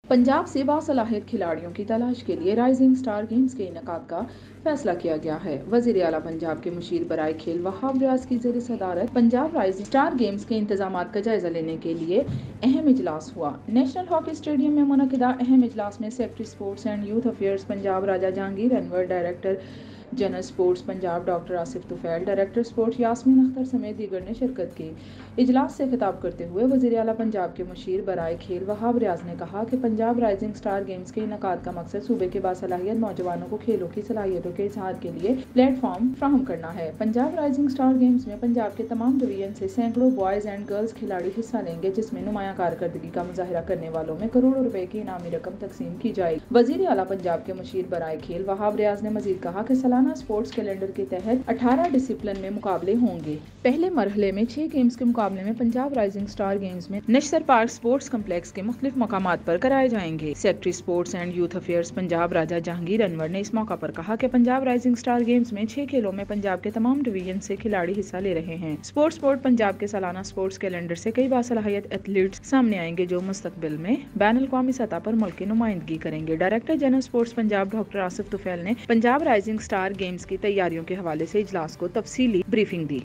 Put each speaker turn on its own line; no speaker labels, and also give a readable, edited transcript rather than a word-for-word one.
पंजाब से बासलाहियत खिलाड़ियों की तलाश के लिए राइजिंग स्टार गेम्स के इनेकाद का फैसला किया गया है। वजीर आला पंजाब के मुशीर बराए खेल वहाब रियाज की ज़ेर सदारत पंजाब राइजिंग स्टार गेम्स के इंतजामात का जायजा लेने के लिए अहम इजलास हुआ। नेशनल हॉकी स्टेडियम में मुनक़िदा अहम इजलास में secretary sports and youth affairs Punjab Raja Jahangir Anwar, director general sports Punjab doctor Asif Tufail, director sports Yasmeen Akhtar समेत दीगर ने शिरकत की। इजलास से खिताब करते हुए वज़ीर आला पंजाब के मुशीर बराए खेल वहाब रियाज ने कहा कि पंजाब राइजिंग स्टार गेम्स के इनेकाद का मकसद सूबे के बासलाहियत नौजवानों को खेलों की सलाहियतों के इजहार के लिए प्लेटफॉर्म फ्राहम करना है। पंजाब राइजिंग स्टार गेम्स में पंजाब के तमाम डिवीजन से सैकड़ों बॉयज एंड गर्ल्स खिलाड़ी हिस्सा लेंगे, जिसमें नुमाया कारकर्दगी का मुजाहिरा करने वालों में करोड़ों रुपए की इनामी रकम तकसीम की जाएगी। वज़ीर आला पंजाब के मुशीर बराए खेल वहाब रियाज ने मजीद कहा कि सालाना स्पोर्ट्स कैलेंडर के तहत 18 डिसिप्लिन में मुकाबले होंगे। पहले मरहले में 6 गेम्स के मुकाबले में पंजाब राइजिंग स्टार गेम्स में नशर पार्क स्पोर्ट्स कम्प्लेक्स के मुख्तलिफ मकामात पर कराए जाएंगे। Secretary sports and youth affairs Punjab Raja Jahangir Anwar ने इस मौका पर कहा कि पंजाब राइजिंग स्टार गेम्स में 6 खेलों में पंजाब के तमाम डिवीजन से खिलाड़ी हिस्सा ले रहे हैं। स्पोर्ट्स बोर्ड पंजाब के सालाना स्पोर्ट्स कैलेंडर से कई बासलाहियत एथलीट्स सामने आएंगे जो मुस्तकबिल में बैनुल-अक़वामी सतह पर मुल्क की नुमाइंदगी करेंगे। Director general sports Punjab doctor Asif Tufail ने पंजाब राइजिंग स्टार गेम्स की तैयारियों के हवाले से इजलास को तफसीली ब्रीफिंग दी।